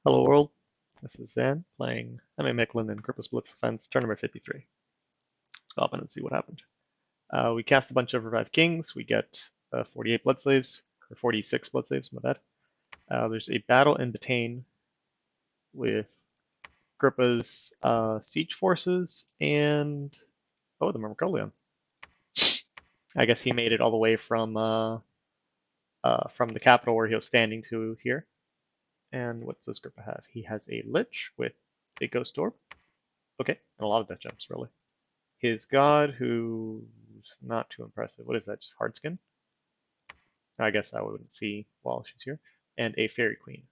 Hello world, this is Zan playing Micklin and Grippa Blitz Defense, turn number 53. Go up and see what happened. We cast a bunch of Revived Kings, we get 48 Blood Slaves, or 46 Blood Slaves, my bad. There's a battle in Betaine with Grippa's siege forces and, oh, the Myrmidon. I guess he made it all the way from the capital where he was standing to here. And what does Grippa have? He has a Lich with a Ghost Orb. Okay, and a lot of death gems, really. His god, who's not too impressive. What is that, just hard skin? I guess I wouldn't see while she's here. And a Faery Queen.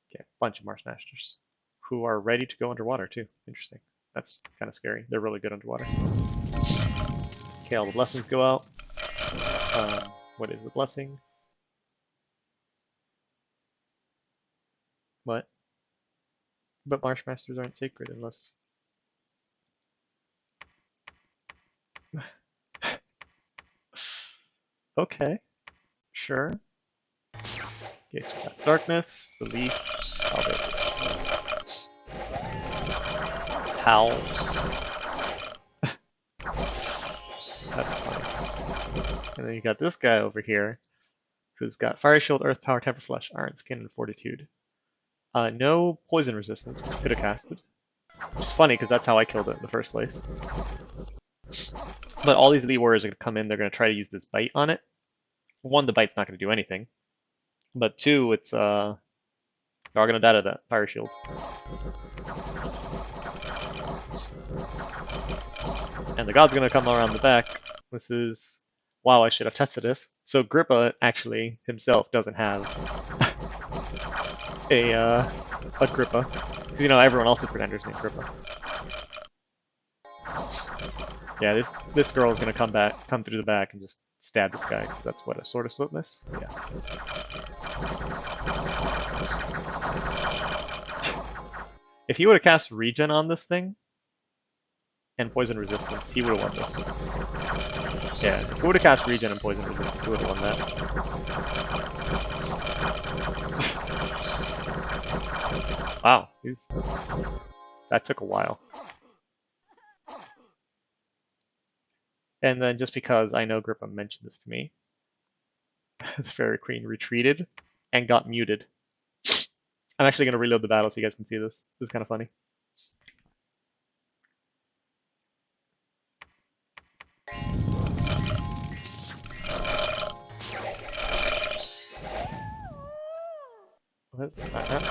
Okay, a bunch of Marsh Masters who are ready to go underwater too. Interesting. That's kind of scary. They're really good underwater. Okay, all the blessings go out. What is the blessing? What? But Marsh Masters aren't sacred unless... Okay, sure. Okay, so we got Darkness, Belief, Howl. That's funny. And then you got this guy over here, who's got Fire Shield, Earth Power, Temper Flesh, Iron Skin, and Fortitude. No poison resistance, which could have casted. Which is funny, because that's how I killed it in the first place. But all these Elite Warriors are going to come in, they're going to try to use this Bite on it. One, the Bite's not going to do anything. But two, it's, they're all going to die to that Fire Shield. And the God's going to come around the back. This is... Wow, I should have tested this. So Grippa, actually, himself doesn't have a Grippa. Because, you know, everyone else's pretender's named Grippa. Yeah, this girl is going to come through the back and just stab this guy, because that's what, a Sword of Swiftness? Yeah. If he would have cast Regen on this thing, and Poison Resistance, he would have won this. Yeah, if he would have cast Regen and Poison Resistance, he would have won that. Wow, that took a while. And then just because I know Grippa mentioned this to me, the Faery Queen retreated and got muted. I'm actually going to reload the battle so you guys can see this. This is kind of funny.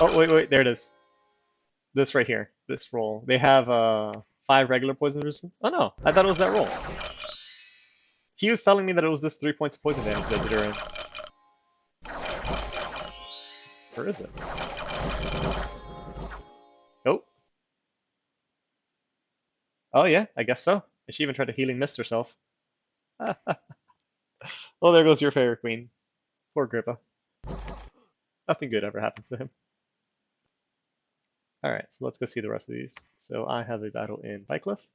Oh, wait, there it is. This right here, this roll. They have 5 regular poison resistance. Oh no, I thought it was that roll. He was telling me that it was this 3 points of poison damage that did her in. Where is it? Oh. Oh yeah, I guess so. And she even tried to healing mist herself. Well, there goes your Faery Queen. Poor Grippa. Nothing good ever happens to him. Alright, so let's go see the rest of these. So I have a battle in Bycliffe,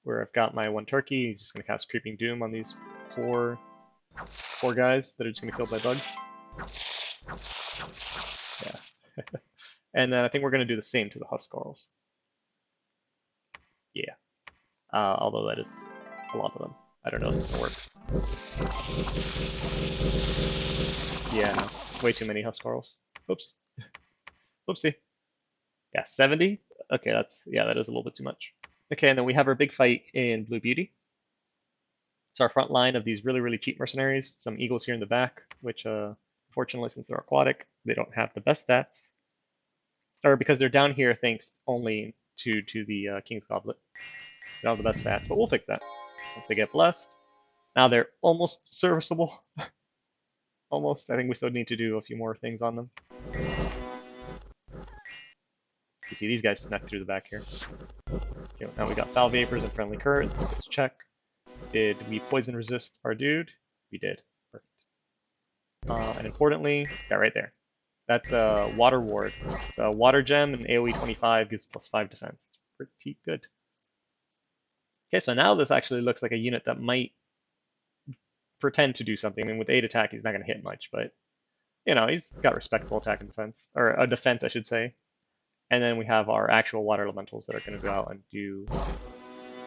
where I've got my one turkey. He's just going to cast Creeping Doom on these poor guys that are just going to kill by bugs. Yeah. And then I think we're going to do the same to the Huskarls. Yeah. Although that is a lot of them. I don't know if it's going to work. Yeah, way too many Huskarls. Oops. Oopsie. Yeah, 70? Okay, that is a little bit too much. Okay, and then we have our big fight in Blue Beauty. It's our front line of these really, really cheap mercenaries. Some eagles here in the back, which, fortunately, since they're aquatic, they don't have the best stats. Or because they're down here thanks only to the King's Goblet. They don't have the best stats, but we'll fix that. Once they get blessed. Now they're almost serviceable. Almost. I think we still need to do a few more things on them. You see these guys snuck through the back here. Okay, now we got Foul Vapors and Friendly Currents. Let's check. Did we poison resist our dude? We did. Perfect. And importantly, yeah, right there. That's a Water Ward. It's a Water Gem and AoE 25 gives +5 defense. It's pretty good. Okay, so now this actually looks like a unit that might pretend to do something. I mean, with 8 attack, he's not going to hit much, but you know, he's got respectable attack and defense, or a defense, I should say. And then we have our actual water elementals that are going to go out and do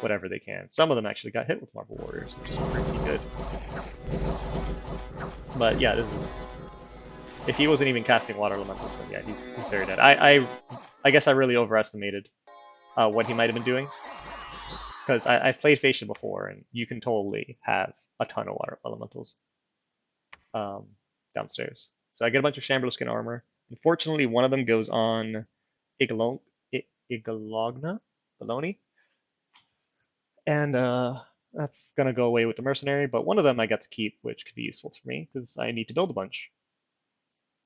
whatever they can. Some of them actually got hit with Marble Warriors, which is pretty good. But yeah, this is, if he wasn't even casting water elementals, then yeah, he's very dead. I guess I really overestimated what he might have been doing, because I've played Facia before, and you can totally have a ton of water elementals um, downstairs. So I get a bunch of Shambler Skin armor. Unfortunately, one of them goes on Igalog Igalogna, Baloney, and that's gonna go away with the mercenary. But one of them I get to keep, which could be useful to me because I need to build a bunch.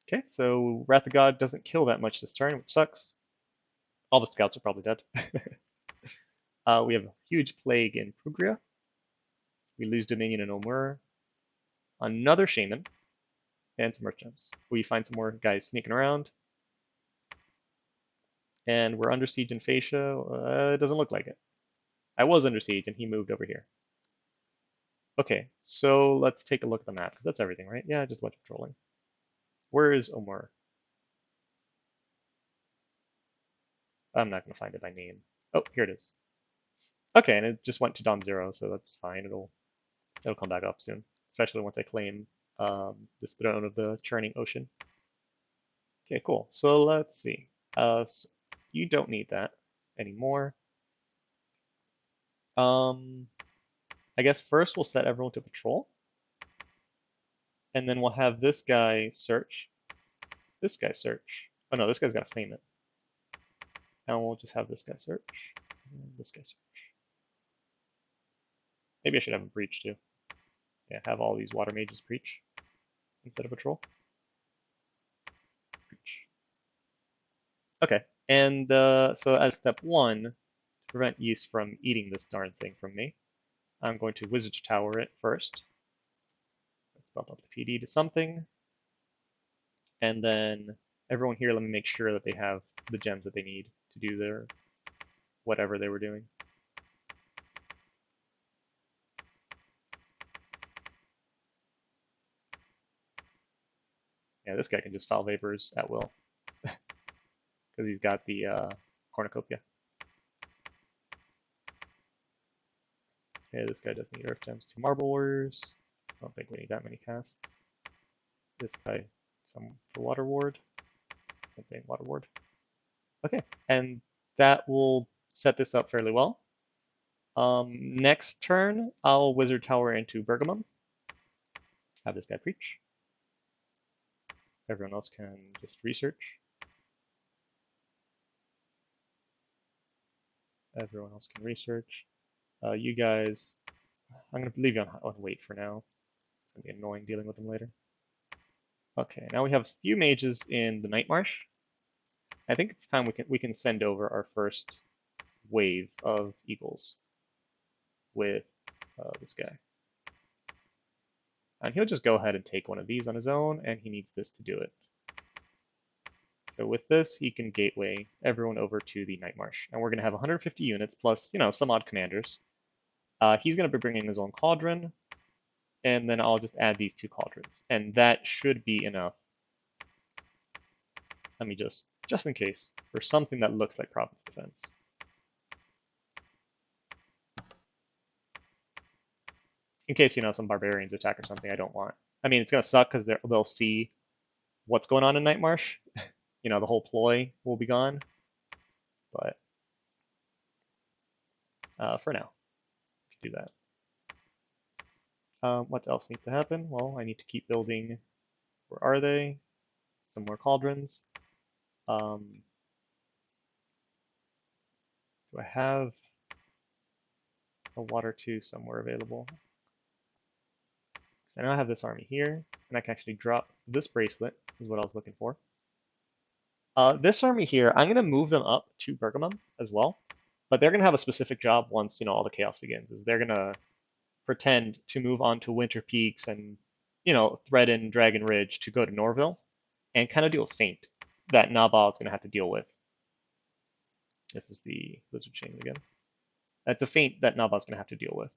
Okay, so Wrath of God doesn't kill that much this turn, which sucks. All the scouts are probably dead. We have a huge plague in Prugria. We lose Dominion in Omur. Another Shaman. And some Earth Gems. We find some more guys sneaking around. And we're under siege in Facia. It doesn't look like it. I was under siege and he moved over here. Okay, so let's take a look at the map, because that's everything, right? Yeah, just a bunch of trolling. Where is Omur? I'm not going to find it by name. Oh, here it is. Okay, and it just went to Dawn 0, so that's fine. It'll come back up soon, especially once I claim this throne of the churning ocean. Okay, cool. So let's see. So you don't need that anymore. I guess first we'll set everyone to patrol, and then we'll have this guy search. This guy search. Oh no, this guy's got to flame it. And we'll just have this guy search. And this guy search. Maybe I should have him breach too. Yeah, have all these water mages breach instead of patrol. Breach. Okay, and so as step 1, to prevent use from eating this darn thing from me, I'm going to Wizard's Tower it first. Let's bump up the PD to something. And then everyone here, let me make sure that they have the gems that they need to do their whatever they were doing. Yeah, this guy can just foul vapors at will because he's got the cornucopia. Okay, this guy doesn't need earth gems. 2 marble warriors. I don't think we need that many casts. This guy, some for water ward. Same thing, water ward. Okay, and that will set this up fairly well. Next turn, I'll Wizard Tower into Bergamum. Have this guy preach. Everyone else can just research. Everyone else can research. You guys, I'm going to leave you on wait for now. It's going to be annoying dealing with them later. Okay, now we have a few mages in the Night Marsh. I think it's time we can send over our first wave of eagles with this guy. And he'll just go ahead and take one of these on his own, and he needs this to do it. So with this, he can gateway everyone over to the Night Marsh. And we're going to have 150 units plus, you know, some odd commanders. He's going to be bringing his own cauldron, and then I'll just add these 2 cauldrons. And that should be enough. Let me just in case, for something that looks like province defense. In case, you know, some barbarians attack or something I don't want. I mean, it's going to suck because they'll see what's going on in Night Marsh. You know, the whole ploy will be gone. But for now, we can do that. What else needs to happen? Well, I need to keep building. Where are they? Some more cauldrons. Do I have a water 2 somewhere available? So now I have this army here, and I can actually drop this bracelet, is what I was looking for. This army here, I'm going to move them up to Bergamum as well, but they're going to have a specific job once, you know, all the chaos begins, is they're going to pretend to move on to Winter Peaks and, you know, thread in Dragon Ridge to go to Norville, and kind of do a feint that Nabal is going to have to deal with. This is the Lizard Chain again. That's a feint that Nabal's going to have to deal with.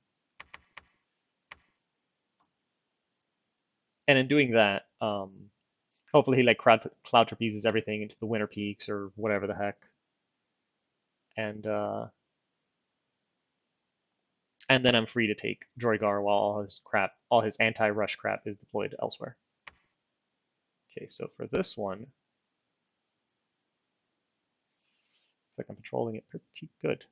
And in doing that, Hopefully he like cloud trapezes everything into the winter peaks or whatever the heck. And then I'm free to take Droigar while all his anti-rush crap is deployed elsewhere. Okay, so for this one, it's like I'm controlling it pretty good.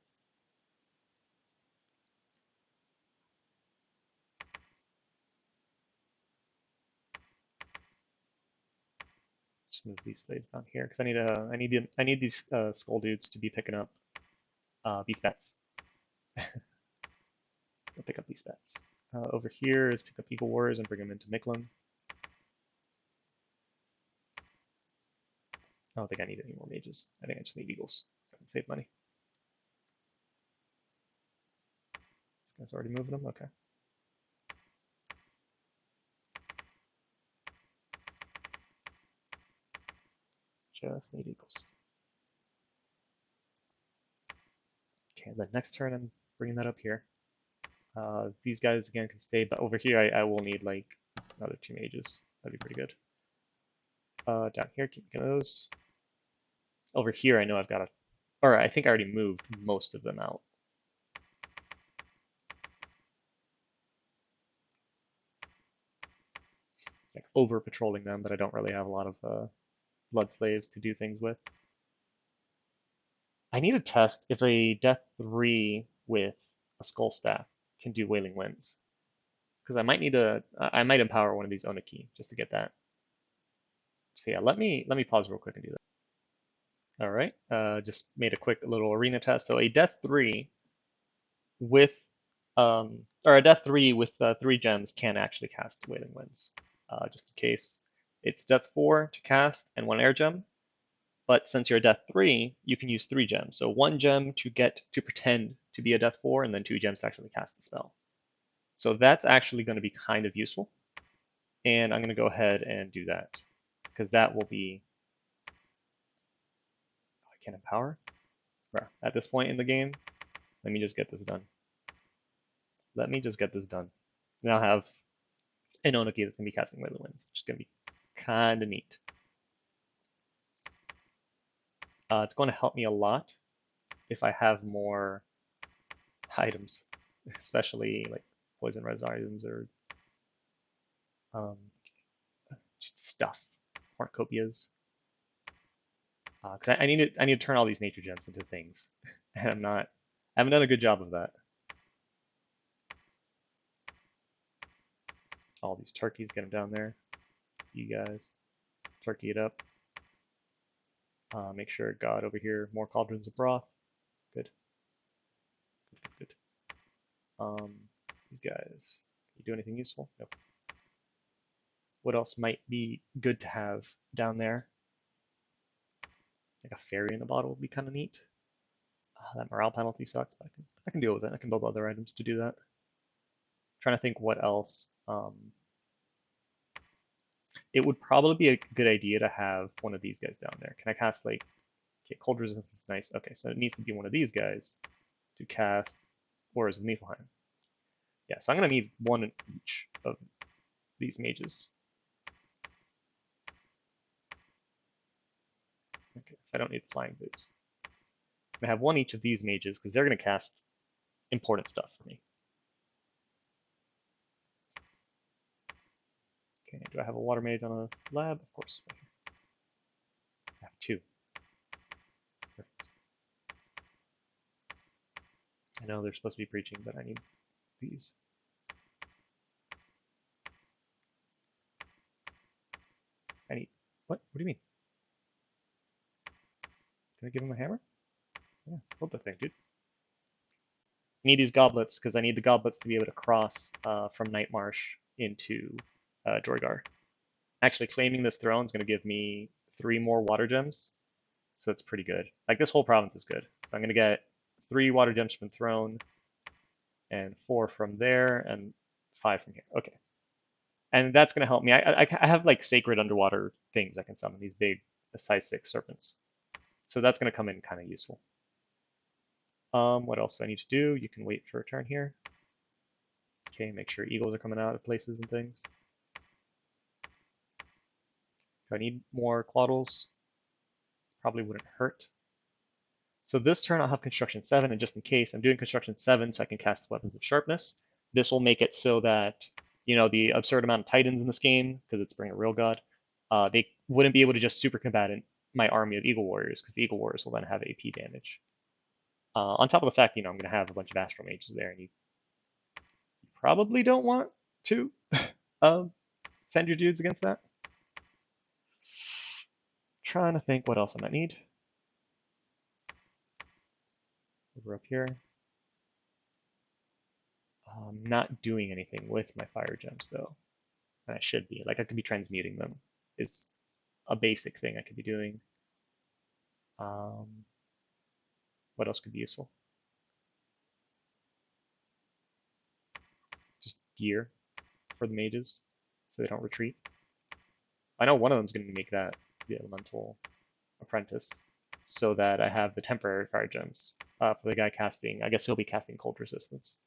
Just move these slaves down here because I need these skull dudes to be picking up these bets. I'll pick up these bets. Over here is pick up Eagle Warriors and bring them into Mictlan. I don't think I need any more mages. I think I just need eagles so I can save money. This guy's already moving them? Okay. Just need eagles. Okay, then next turn I'm bringing that up here. These guys again can stay, but over here I will need like another 2 mages. That'd be pretty good. Down here, keep those. Over here I know I've got or I think I already moved most of them out. Like over patrolling them, but I don't really have a lot of blood slaves to do things with. I need to test if a Death 3 with a Skull Staff can do Wailing Winds. Because I might empower one of these Oniki just to get that. So yeah, let me pause real quick and do that. All right, just made a quick little arena test. So a Death 3 with, or a Death 3 with 3 gems can actually cast Wailing Winds. Just in case. It's Death 4 to cast and 1 air gem. But since you're a Death 3, you can use 3 gems. So 1 gem to pretend to be a Death 4, and then 2 gems to actually cast the spell. So that's actually going to be kind of useful. And I'm going to go ahead and do that. Because that will be... I can't empower? At this point in the game, let me just get this done. Let me just get this done. Now I have an Oniki that's going to be casting Wailing Winds, which is going to be kind of neat. It's going to help me a lot if I have more items, especially like poison res items or just stuff, cornucopias. Because I need to turn all these nature gems into things, and I haven't done a good job of that. All these turkeys, get them down there. You guys, turkey it up. Make sure God over here, more cauldrons of broth. Good. Good, good, good. These guys, can you do anything useful? No. What else might be good to have down there? Like a fairy in a bottle would be kind of neat. That morale penalty sucks, but I can deal with it. I can build other items to do that. Trying to think what else. It would probably be a good idea to have one of these guys down there. Can I cast like, okay, cold resistance is nice. Okay, so it needs to be one of these guys to cast Horrors of Niflheim. Yeah, so I'm gonna need 1 in each of these mages. Okay, I don't need flying boots. I have 1 each of these mages because they're gonna cast important stuff for me. Okay, do I have a water mage on a lab? Of course, right here. I have 2. Perfect. I know they're supposed to be preaching, but I need these. I need, what? What do you mean? Can I give him a hammer? Yeah, build the thing, dude. I need these goblets because I need the goblets to be able to cross from Night Marsh into Droigar. Actually, claiming this throne is going to give me 3 more water gems, so it's pretty good. Like, this whole province is good. So I'm going to get 3 water gems from throne, and 4 from there, and 5 from here. Okay. And that's going to help me. I have, like, sacred underwater things I can summon, these big size 6 serpents. So that's going to come in kind of useful. What else do I need to do? You can wait for a turn here. Okay, make sure eagles are coming out of places and things. Do I need more Quaddles? Probably wouldn't hurt. So this turn I'll have Construction 7, and just in case, I'm doing Construction 7 so I can cast Weapons of Sharpness. This will make it so that, you know, the absurd amount of Titans in this game, because it's Bring a Real God, they wouldn't be able to just super combat my army of Eagle Warriors, because the Eagle Warriors will then have AP damage. On top of the fact, you know, I'm going to have a bunch of Astral Mages there, and you probably don't want to send your dudes against that. Trying to think what else I might need. Over up here. I'm not doing anything with my fire gems though, and I should be. Like I could be transmuting them is a basic thing I could be doing. What else could be useful? Just gear for the mages so they don't retreat. I know one of them is going to make that the elemental apprentice so that I have the temporary fire gems for the guy casting. I guess he'll be casting cold resistance.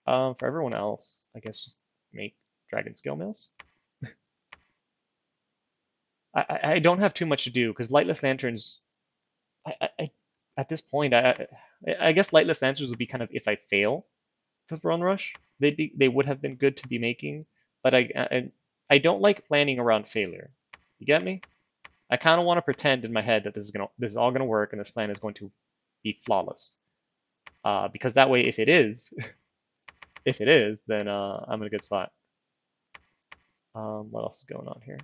For everyone else, I guess just make dragon scale mills. I don't have too much to do because lightless lanterns. At this point, I guess lightless lanterns would be kind of if I fail the throne rush, they would have been good to be making, but I don't like planning around failure. You get me? I kind of want to pretend in my head that this is all gonna work and this plan is going to be flawless. Because that way, if it is, then I'm in a good spot. What else is going on here?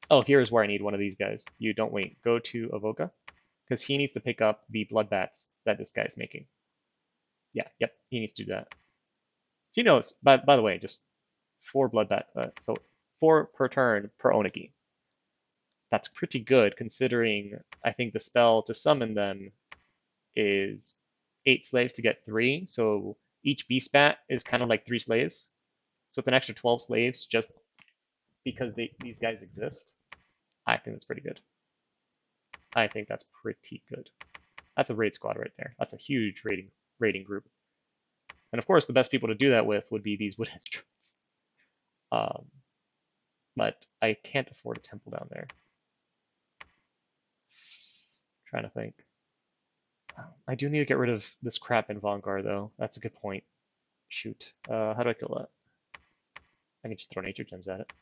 Oh, here's where I need one of these guys. You don't wait. Go to Avoca, because he needs to pick up the blood bats that this guy is making. Yeah, yep, he needs to do that. He knows, by the way, just 4 blood bat, so 4 per turn per Onagi. That's pretty good considering I think the spell to summon them is 8 slaves to get 3, so each beast bat is kind of like 3 slaves. So it's an extra 12 slaves just because these guys exist. I think that's pretty good. I think that's pretty good. That's a raid squad right there. That's a huge raiding group. And of course, the best people to do that with would be these wood drones. But I can't afford a temple down there. Trying to think. I do need to get rid of this crap in Vanguard, though. That's a good point. Shoot. How do I kill that? I can just throw nature gems at it.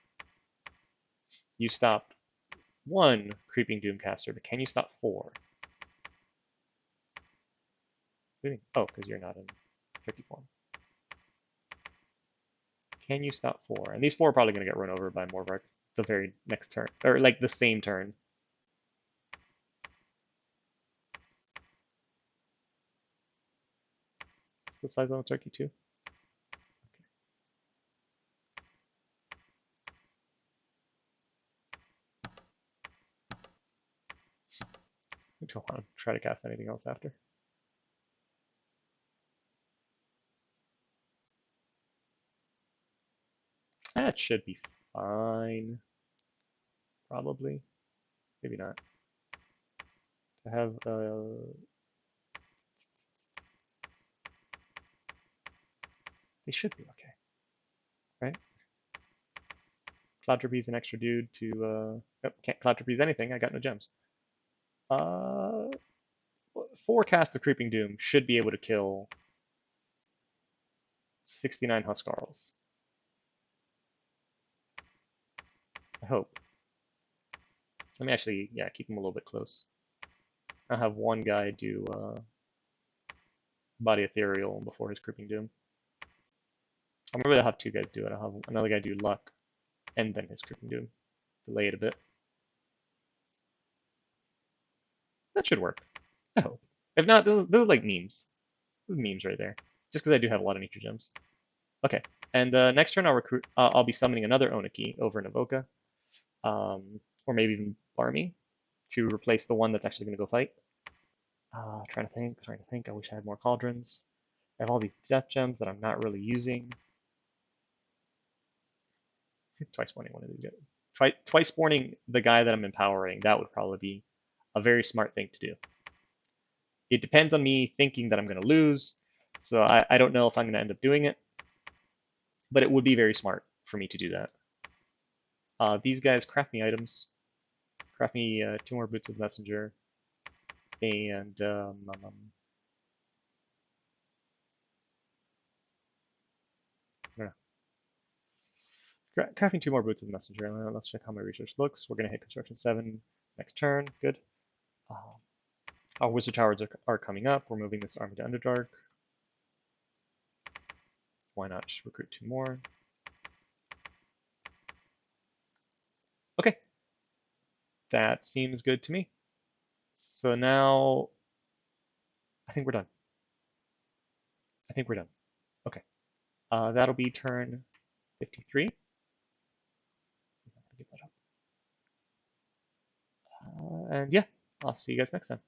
You stopped 1 creeping Doomcaster, but can you stop 4? Oh, because you're not in tricky form. Can you stop 4? And these 4 are probably going to get run over by Morvarks the very next turn, or like the same turn. Is the size on the turkey too? I don't want to try to cast anything else after. That should be fine. Probably. Maybe not. To have they should be okay. Right? Cloud Trapeze an extra dude to can't Cloud Trapeze anything, I got no gems. 4 cast of Creeping Doom should be able to kill 69 Huskarls. I hope. Let me actually, yeah, keep them a little bit close. I'll have one guy do Body Ethereal before his Creeping Doom. Or maybe I'll have 2 guys do it. I'll have another guy do Luck, and then his Creeping Doom. Delay it a bit. That should work. I hope. If not, those are like memes. Those are memes right there. Just because I do have a lot of nature gems. Okay, and next turn I'll be summoning another Onaki over in Avoca. Or maybe even Barmy to replace the one that's actually going to go fight. Trying to think. I wish I had more cauldrons. I have all these death gems that I'm not really using. Twice spawning one of these guys. Twice spawning the guy that I'm empowering, that would probably be a very smart thing to do. It depends on me thinking that I'm going to lose, so I don't know if I'm going to end up doing it, but it would be very smart for me to do that. These guys craft me items. Craft me 2 more boots of messenger, and I don't know. Crafting 2 more boots of messenger. Let's check how my research looks. We're gonna hit construction 7 next turn. Good. Our wizard towers are coming up. We're moving this army to Underdark. Why not just recruit 2 more? Okay, that seems good to me. So now I think we're done. I think we're done. Okay, that'll be turn 53. Get that up. And yeah, I'll see you guys next time.